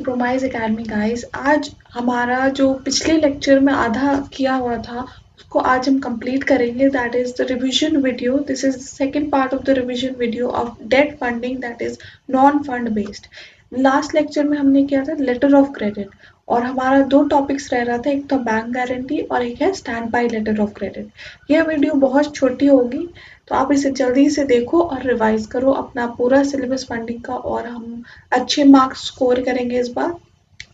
Promise academy guys, आज हमारा जो पिछले लेक्चर में आधा किया हुआ था उसको आज हम कंप्लीट करेंगे. That is the revision video. This is second part of the revision video of debt funding, that is non fund based. Last lecture में हमने किया था लेटर ऑफ क्रेडिट और हमारा दो टॉपिक्स रह रहा था, एक तो बैंक गारंटी और एक है standby letter of credit. यह वीडियो बहुत छोटी होगी तो आप इसे जल्दी से देखो और रिवाइज करो अपना पूरा सिलेबस फंडिंग का, और हम अच्छे मार्क्स स्कोर करेंगे इस बार.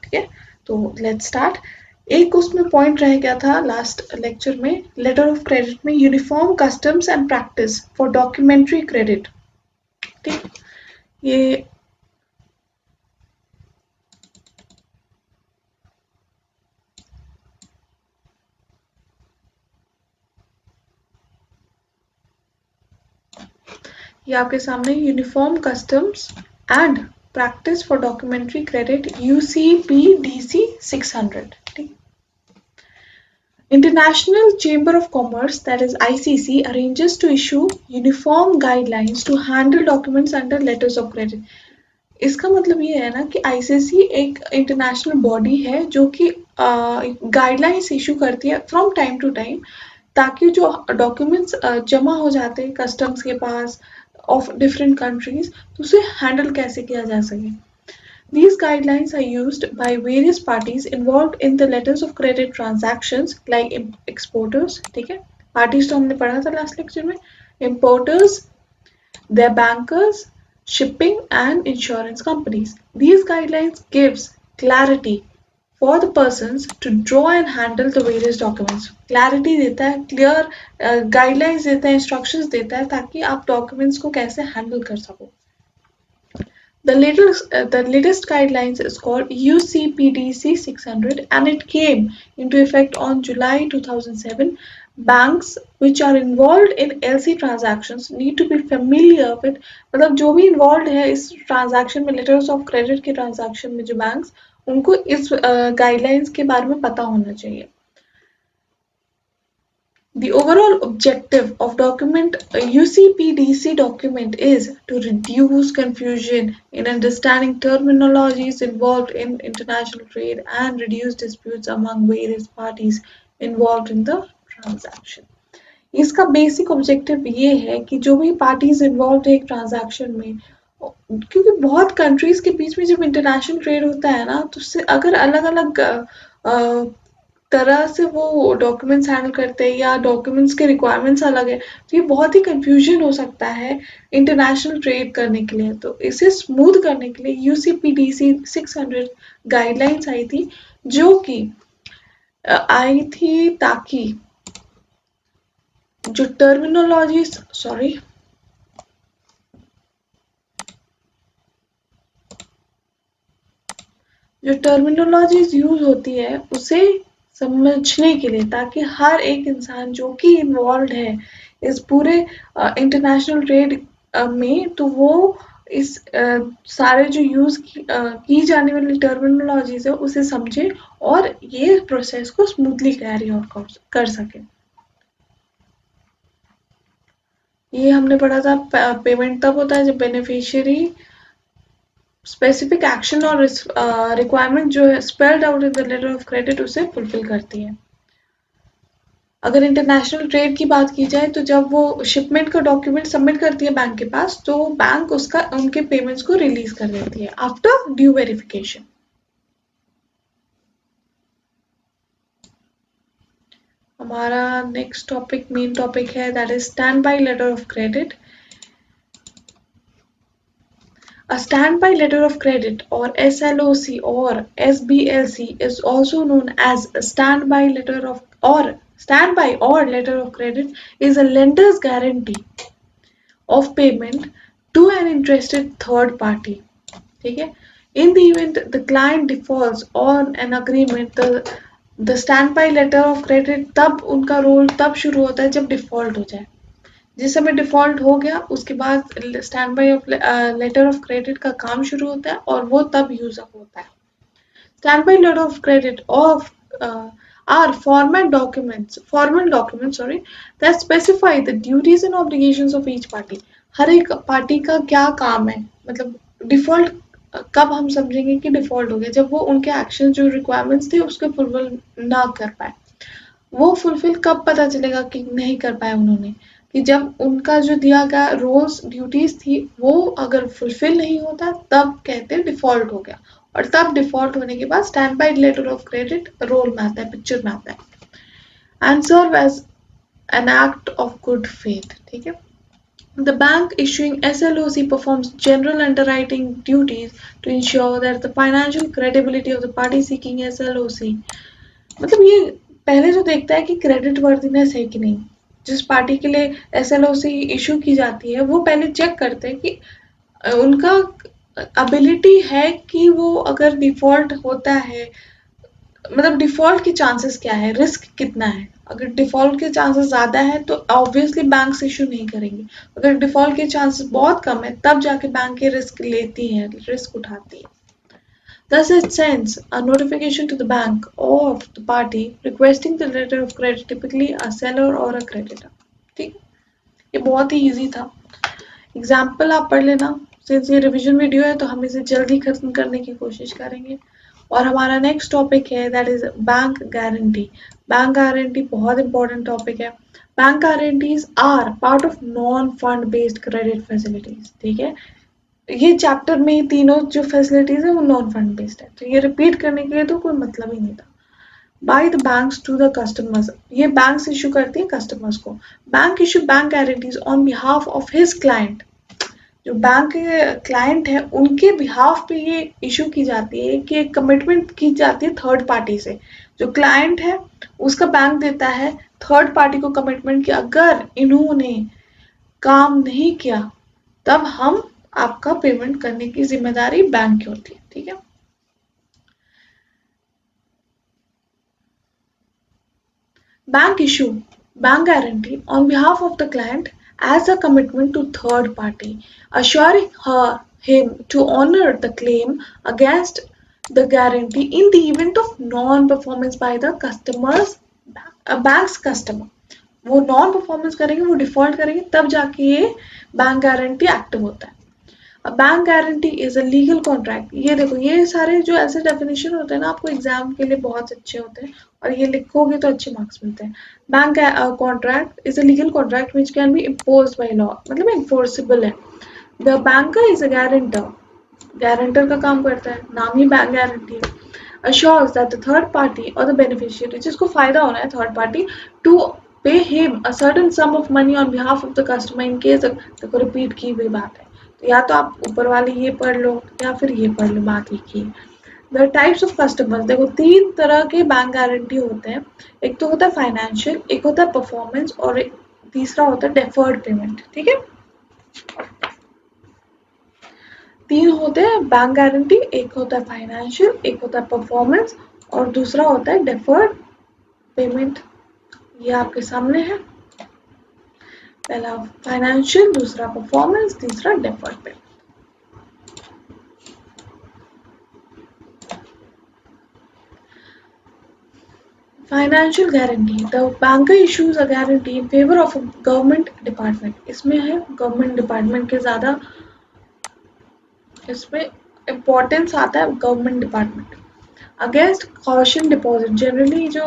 ठीक है, तो लेट्स स्टार्ट. एक उसमें पॉइंट रह गया था लास्ट लेक्चर में, लेटर ऑफ क्रेडिट में uniform customs and practice for documentary credit. ठीक, ये आपके सामने uniform customs and practice for documentary credit UCPDC 600. ठीक, International Chamber of Commerce, that is ICC, arranges to issue uniform guidelines to handle documents under letters of credit. इसका मतलब ये है ना कि ICC एक इंटरनेशनल बॉडी है जो कि गाइडलाइंस इशू करती है फ्रॉम टाइम टू टाइम, ताकि जो डॉक्यूमेंट्स जमा हो जाते हैं कस्टम्स के पास ऑफ डिफरेंट कंट्रीज, तो उसे हैंडल कैसे किया जा सके. These guidelines are used by various parties involved in the letters of credit transactions like exporters. ठीक है, parties तो हमने पढ़ा था लास्ट लेक्चर में. Importers, their bankers, shipping and insurance companies. These guidelines gives clarity for the persons to draw and handle the various documents. Clarity देता है, clear guidelines देता है, instructions देता है ताकि आप documents को कैसे handle कर सको. The latest guidelines is called UCPDC 600 and it came into effect on July 2007. Banks which are involved in LC transactions need to be familiar with, मतलब जो भी involved है इस transaction में, letters of credit के transaction में जो banks, उनको इस guidelines के बारे में पता होना चाहिए. The overall objective of UCPDC document is to reduce confusion in understanding terminologies involved in international trade and reduce disputes among various parties involved in the transaction. इसका बेसिक ऑब्जेक्टिव ये है कि जो भी पार्टीज इन्वॉल्व है एक transaction में, क्योंकि बहुत कंट्रीज के बीच में जब इंटरनेशनल ट्रेड होता है ना, तो उससे अगर अलग अलग तरह से वो डॉक्यूमेंट्स हैंडल करते हैं या डॉक्यूमेंट्स के रिक्वायरमेंट्स अलग है, तो ये बहुत ही कंफ्यूजन हो सकता है इंटरनेशनल ट्रेड करने के लिए. तो इसे स्मूथ करने के लिए UCPDC 600 गाइडलाइंस आई थी, जो कि आई थी ताकि जो टर्मिनोलॉजीज यूज होती है उसे समझने के लिए, ताकि हर एक इंसान जो कि इन्वॉल्व है इस पूरे इंटरनेशनल ट्रेड में, तो वो इस सारे जो यूज की जाने वाली टर्मिनोलॉजीज है उसे समझे और ये प्रोसेस को स्मूथली कैरी आउट कर सके. ये हमने पढ़ा था, पेमेंट तब होता है जब बेनिफिशियरी स्पेसिफिक एक्शन और रिक्वायरमेंट जो है spelled out in the letter of credit उसे फुलफिल करती है. अगर इंटरनेशनल ट्रेड की बात की जाए तो जब वो शिपमेंट का डॉक्यूमेंट सबमिट करती है बैंक के पास, तो बैंक उसका उनके पेमेंट्स को रिलीज कर देती है आफ्टर ड्यू वेरिफिकेशन. हमारा नेक्स्ट टॉपिक मेन टॉपिक है, that is standby letter of credit. A standby letter of credit or SLOC or SBLC is also known as a standby letter of credit is a lender's guarantee of payment to an interested third party. ठीक है, in the event the client defaults on an agreement, the standby letter of credit तब उनका role तब शुरू होता है जब default हो जाए. जिस समय डिफॉल्ट हो गया उसके बाद standby letter of credit का काम शुरू होता है और वो तब यूज अप होता है. Standby letter of credit of are formal documents, sorry, that specify the duties and obligations of each party. हर एक पार्टी का क्या काम है, मतलब डिफॉल्ट कब हम समझेंगे कि डिफॉल्ट हो गया, जब वो उनके एक्शन जो रिक्वायरमेंट्स थे उसके फुलफिल ना कर पाए। वो फुलफिल कब पता चलेगा कि नहीं कर पाए उन्होंने, कि जब उनका जो दिया गया रोल्स ड्यूटीज थी वो अगर फुलफिल नहीं होता तब कहते हैं डिफॉल्ट हो गया। और तब डिफॉल्ट होने के बाद standby letter of credit role में आता है, पिक्चर में आता है, and serve as an act of good faith. ठीक है। The bank issuing SLOC performs general underwriting duties to ensure that the financial credibility of the party seeking SLOC, मतलब ये पहले जो देखता है कि क्रेडिट वर्दीनेस है कि नहीं, जिस पार्टी के लिए SLOC इशू की जाती है वो पहले चेक करते हैं कि उनका एबिलिटी है कि वो अगर डिफॉल्ट होता है, मतलब डिफॉल्ट के चांसेस क्या है, रिस्क कितना है। अगर डिफॉल्ट के चांसेस ज्यादा है तो ऑब्वियसली बैंक्स इशू नहीं करेंगे। अगर डिफॉल्ट के चांसेस बहुत कम है तब जाके बैंक ये रिस्क लेती है, रिस्क उठाती है। Thus, it sends a notification to the bank of the party requesting the letter of credit, typically a seller or a creditor. ठीक, ये बहुत ही इजी था। एग्जाम्पल आप पढ़ लेना, सिंस ये रिवीजन वीडियो है तो हम इसे जल्दी खत्म करने की कोशिश करेंगे। और हमारा नेक्स्ट टॉपिक है that is bank guarantee. Bank guarantee बहुत इंपॉर्टेंट टॉपिक है। Bank guarantees are part of non fund based credit facilities. ठीक है, ये चैप्टर में ही तीनों जो फैसिलिटीज है वो नॉन फंड बेस्ड है, तो ये रिपीट करने के लिए तो कोई मतलब ही नहीं था। By the banks to the customers, ये बैंक्स इशू करती है कस्टमर्स को। Bank issue bank guarantees on behalf of his client, जो बैंक के क्लाइंट है उनके बिहाफ पे ये इशू की जाती है कि एक कमिटमेंट की जाती है थर्ड पार्टी से। जो क्लाइंट है उसका बैंक देता है थर्ड पार्टी को कमिटमेंट कि अगर इन्होंने काम नहीं किया तब हम आपका पेमेंट करने की जिम्मेदारी बैंक की होती है। ठीक है। Bank issue bank guarantee on behalf of the client as a commitment to third party, assuring him to honor the claim against the guarantee in the event of non-performance by the customer's bank's customer। वो non performance करेंगे, वो default करेंगे तब जाके ये bank guarantee active होता है। Bank guarantee is a legal contract. ये देखो, ये सारे जो ऐसे डेफिनेशन होते हैं ना आपको एग्जाम के लिए बहुत अच्छे होते हैं और ये लिखोगे तो अच्छे मार्क्स मिलते हैं। Bank contract is a legal contract which can be imposed by law, मतलब इन्फोर्सिबल है। The banker is a guarantor, guarantor का काम करता है, नाम ही बैंक गारंटी है। assures that the third party or the beneficiary जिसको फायदा होना है third party to pay him a certain sum of money on behalf of the customer in case, देखो रिपीट की हुई बात है तो या तो आप ऊपर वाली ये पढ़ लो या फिर ये पढ़ लो, बात लिखी है। द टाइप्स ऑफ कस्टमर्स, देखो तीन तरह के बैंक गारंटी होते हैं। एक तो होता है फाइनेंशियल, एक होता है परफॉर्मेंस और एक तीसरा होता है डेफर्ड पेमेंट। ठीक है, तीन होते हैं बैंक गारंटी, एक होता है फाइनेंशियल, एक होता है परफॉर्मेंस और दूसरा होता है डेफर्ड पेमेंट। ये आपके सामने है, पहला फाइनेंशियल, दूसरा परफॉर्मेंस, तीसरा deferred payment. Financial guarantee, the banker issues a guarantee in favour of government department. इसमें है गवर्नमेंट डिपार्टमेंट के ज्यादा, इसमें इम्पोर्टेंस आता है government department. Against caution deposit, generally जो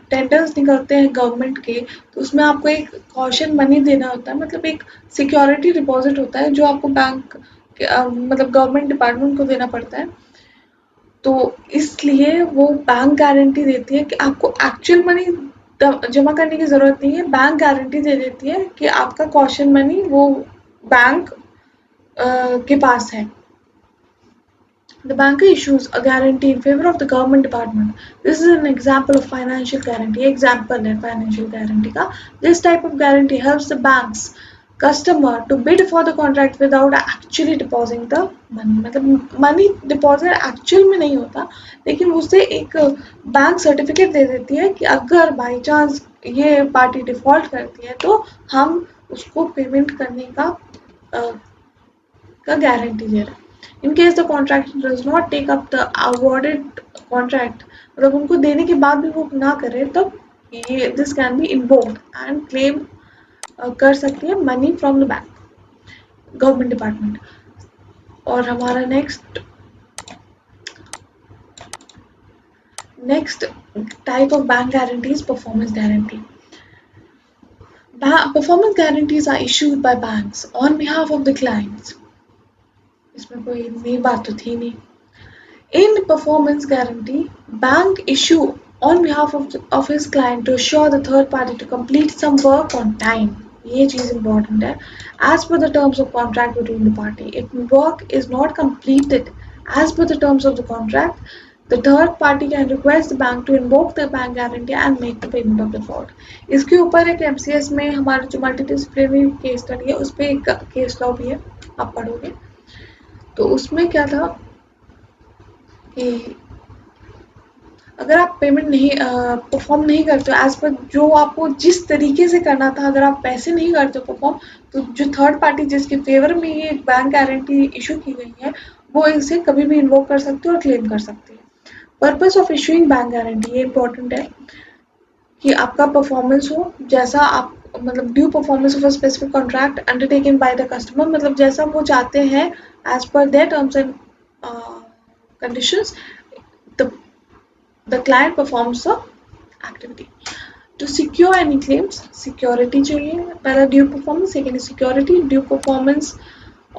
टेंडर्स निकलते हैं गवर्नमेंट के तो उसमें आपको एक कॉशन मनी देना होता है, मतलब एक सिक्योरिटी डिपॉजिट होता है जो आपको बैंक मतलब गवर्नमेंट डिपार्टमेंट को देना पड़ता है। तो इसलिए वो बैंक गारंटी देती है कि आपको एक्चुअल मनी जमा करने की जरूरत नहीं है, बैंक गारंटी दे देती है कि आपका कॉशन मनी वो बैंक के पास है। The banker issues a guarantee in favor of the government department. This is an example of financial guarantee. Example है financial guarantee का. This type of guarantee helps the bank's customer to bid for the contract without actually depositing the money. मतलब money deposit actual में नहीं होता, लेकिन उससे एक bank certificate दे देती है कि अगर बाई चांस ये पार्टी डिफॉल्ट करती है तो हम उसको पेमेंट करने का गारंटी दे रहे हैं। In case the contractor does not take up the awarded contract, मतलब उनको देने के बाद भी वो ना करे, तब ये this can be invoked and claim कर सकती है money from the bank, government department. और हमारा next type of bank guarantee is performance guarantee. Performance guarantees are issued by banks on behalf of the clients. इसमें कोई नई बात तो थी नहीं। In performance guarantee, bank issue on behalf of his client to assure the third party to complete some work on time. ये चीज़ important है। As per the terms of contract between the party, if work is not completed as per the terms of the contract, the third party can request the bank to invoke the bank guarantee and make the payment of default. इसके ऊपर एक MCS में हमारा जो multidisciplinary case study है उस पर एक केस लॉ भी है, आप पढ़ोगे। तो उसमें क्या था कि अगर आप पेमेंट नहीं परफॉर्म नहीं करते हो एज पर जो आपको जिस तरीके से करना था, अगर आप पैसे नहीं करते हो परफॉर्म, तो जो थर्ड पार्टी जिसके फेवर में ये बैंक गारंटी इशू की गई है वो इसे कभी भी इन्वोक कर सकते हो और क्लेम कर सकते हैं। Purpose of issuing bank guarantee, ये इंपॉर्टेंट है कि आपका परफॉर्मेंस हो जैसा आप, मतलब due performance of a specific contract undertaken by the customer, मतलब जैसा वो चाहते हैं as per their terms and conditions, the client performs the activity. To secure any claims, security चाहिए, पहला due performance, second is security, due performance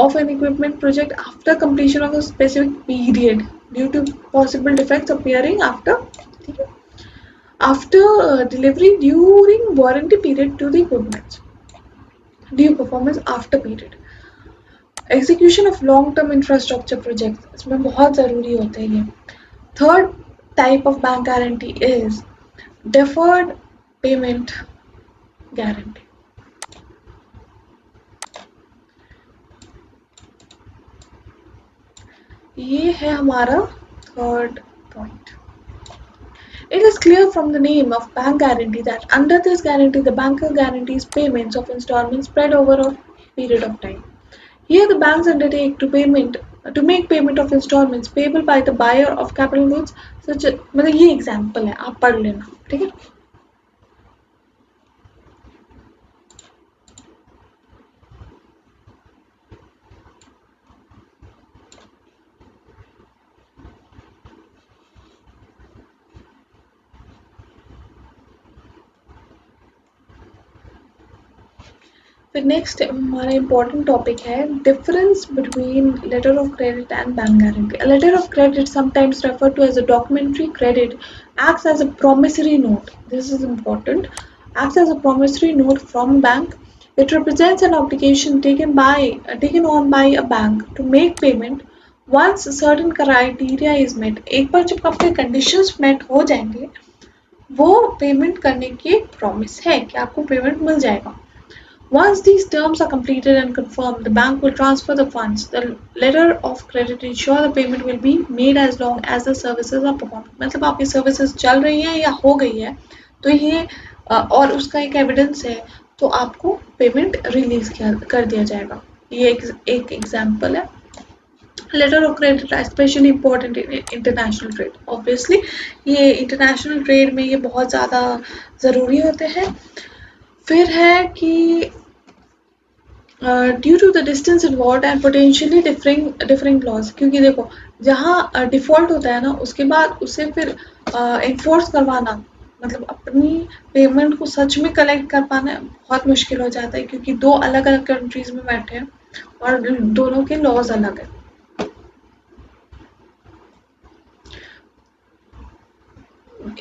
of an equipment project after completion of a specific period due to possible defects appearing after delivery during warranty period to the equipment. Due performance after period. Execution of long term infrastructure projects, इसमें बहुत ज़रूरी होते हैं ये। Third type of bank guarantee is deferred payment guarantee. ये है हमारा third point. It is clear from the name of bank guarantee that under this guarantee the banker guarantees payments of installments spread over a period of time. Here the banks undertake to make payment of installments payable by the buyer of capital goods such as, मतलब ये example है, आप पढ़ लेना, ठीक है। फिर next हमारा इम्पोर्टेंट टॉपिक है difference between letter of credit and bank guarantee. A letter of credit, sometimes referred to as a documentary credit, acts as a promissory note. This is important. Acts as a promissory note from bank. It represents an obligation taken on by a bank to make payment once certain criteria is met. एक बार जब आपके conditions met हो जाएंगे, वो payment करने की एक promise है कि आपको पेमेंट मिल जाएगा। Once these terms are completed and confirmed, the bank will transfer the funds. The letter of credit ensure the payment will be made as long as the services are performed. मतलब आपकी services चल रही है या हो गई है, तो ये और उसका एक एविडेंस है, तो आपको पेमेंट रिलीज कर दिया जाएगा। ये एक एग्जाम्पल है। Letter of credit specially important in international trade. Obviously ये इंटरनेशनल ट्रेड में ये बहुत ज़्यादा ज़रूरी होते हैं। फिर है कि due to the distance involve and potentially differing laws, क्योंकि देखो जहाँ डिफॉल्ट होता है ना उसके बाद उसे फिर इन्फोर्स करवाना, मतलब अपनी पेमेंट को सच में कलेक्ट कर पाना बहुत मुश्किल हो जाता है, क्योंकि दो अलग अलग कंट्रीज में बैठे हैं और दोनों के लॉज अलग है।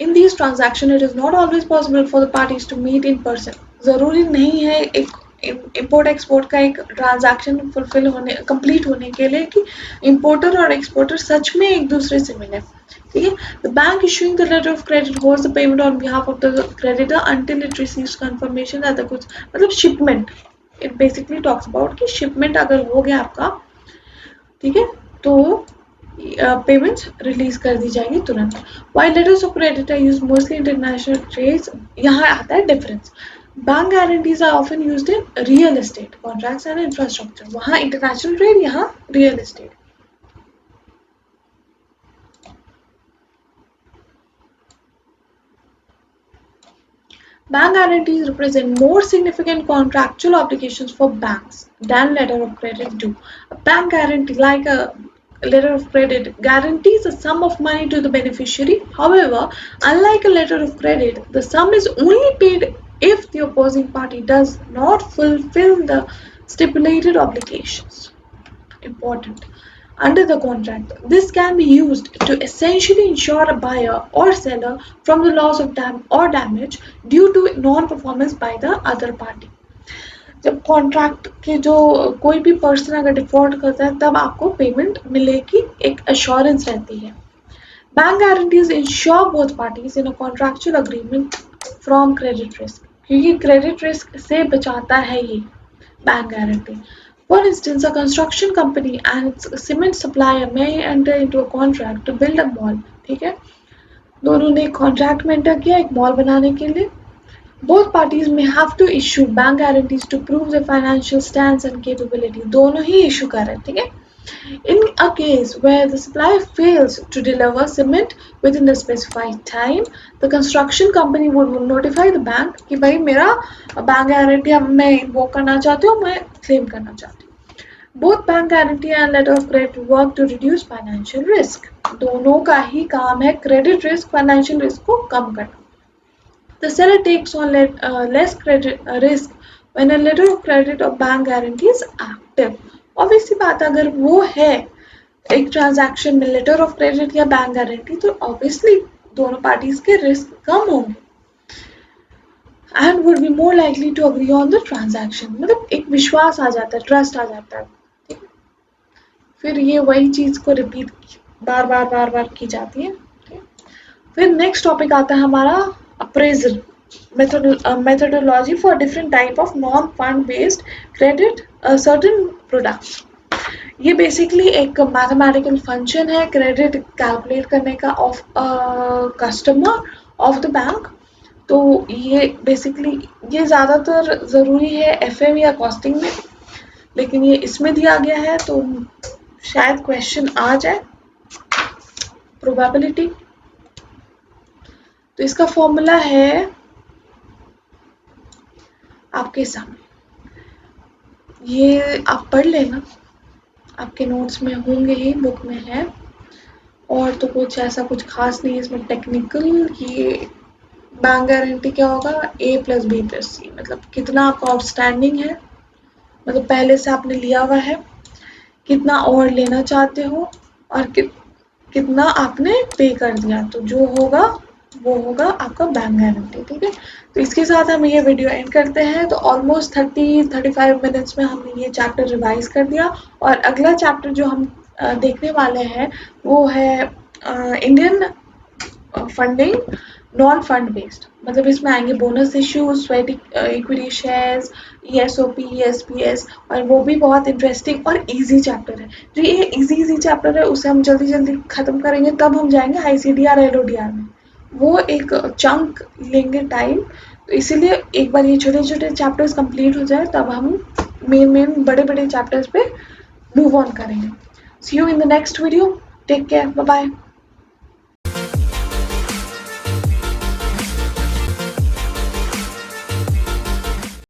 In these transactions, it is not always possible for the parties to meet in person. ज़रूरी नहीं है एक इम्पोर्ट एक्सपोर्ट का एक ट्रांजैक्शन फुलफिल होने कंप्लीट होने के लिए कि इम्पोर्टर और एक्सपोर्टर सच में एक दूसरे से मिले, ठीक है। The bank issuing the letter of credit holds the payment on behalf of the creditor until it receives confirmation that the goods, मतलब shipment, it basically talks about कि शिपमेंट अगर हो गया आपका, ठीक है, तो पेमेंट्स रिलीज कर दी जाएगी तुरंत। While letters of credit are used mostly international trades, यहाँ आता है difference. Bank guarantees are often used in real estate contracts and infrastructure, वहाँ इंटरनेशनल ट्रेड, यहाँ real estate. Bank guarantees represent more significant contractual obligations for banks than letter of credit do. A bank guarantee, like a letter of credit, guarantees a sum of money to the beneficiary. However, unlike a letter of credit, the sum is only paid if the opposing party does not fulfill the stipulated obligations. Important. Under the contract, this can be used to essentially insure a buyer or seller from the loss of damage due to non-performance by the other party. जब contract के जो कोई भी person अगर default करता है तब आपको पेमेंट मिलेगी, एक अश्योरेंस रहती है. Bank guarantees ensure both parties in a contractual agreement from credit risk, क्योंकि क्रेडिट रिस्क से बचाता है ये bank guarantee. For instance, a construction company and its cement supplier may enter into a contract to build a mall. ठीक है, दोनों ने contract में एंटर किया एक मॉल बनाने के लिए. Both parties may have to issue bank guarantees to prove their financial stance and capability. दोनों ही इशू कर रहे हैं, ठीक है. In a case where the supplier fails to deliver cement within the specified time, the construction company would notify the bank कि भाई मेरा bank guarantee मैं इन्वोक करना चाहती हूँ, मैं क्लेम करना चाहती हूँ. Both bank guarantee and letter of credit work to reduce financial risk. दोनों का ही काम है credit risk, financial risk को कम करना. The seller takes on less credit risk when a letter of credit or bank guarantee is active. Obviously बात अगर वो है एक ट्रांजैक्शन में लेटर ऑफ क्रेडिट या बैंक गारंटी, तो ऑब्वियसली दोनों पार्टीज के रिस्क कम होंगे and would be more likely to agree on the transaction. मतलब एक विश्वास आ जाता है, ट्रस्ट आ जाता है. ठीक है, फिर ये वही चीज को रिपीट बार बार की जाती है. फिर नेक्स्ट टॉपिक आता है हमारा appraisal methodology for different type of non-fund based credit certain products. ये बेसिकली एक मैथमेटिकल फंक्शन है क्रेडिट कैलकुलेट करने का of customer of the bank. तो ये बेसिकली ये ज़्यादातर ज़रूरी है एफएम या कॉस्टिंग में, लेकिन ये इसमें दिया गया है तो शायद क्वेश्चन आ जाए. प्रोबेबिलिटी, तो इसका फॉर्मूला है आपके सामने, ये आप पढ़ लेना, आपके नोट्स में होंगे ही, बुक में है. और तो कुछ ऐसा कुछ खास नहीं है इसमें टेक्निकल. ये बैंक गारंटी क्या होगा, A + B + C, मतलब कितना आपका आउटस्टैंडिंग है, मतलब पहले से आपने लिया हुआ है, कितना और लेना चाहते हो और कितना आपने पे कर दिया, तो जो होगा वो होगा आपका बैंक गारंटी. ठीक है, तो इसके साथ हम ये वीडियो एंड करते हैं. तो ऑलमोस्ट 30-35 मिनट्स में हमने ये चैप्टर रिवाइज कर दिया और अगला चैप्टर जो हम देखने वाले हैं वो है Indian funding non fund based. मतलब इसमें आएंगे bonus issues, sweat equity shares, ESOP, ESPS, और वो भी बहुत इंटरेस्टिंग और इजी चैप्टर है. जो ये इजी चैप्टर है उसे हम जल्दी ख़त्म करेंगे, तब हम जाएंगे ICDR LODR में. वो एक चंक लेंगे टाइम, तो इसीलिए एक बार ये छोटे चैप्टर्स कंप्लीट हो जाए तब हम मेन बड़े चैप्टर्स पे मूव ऑन करेंगे. See you in the next video. Take care, bye bye.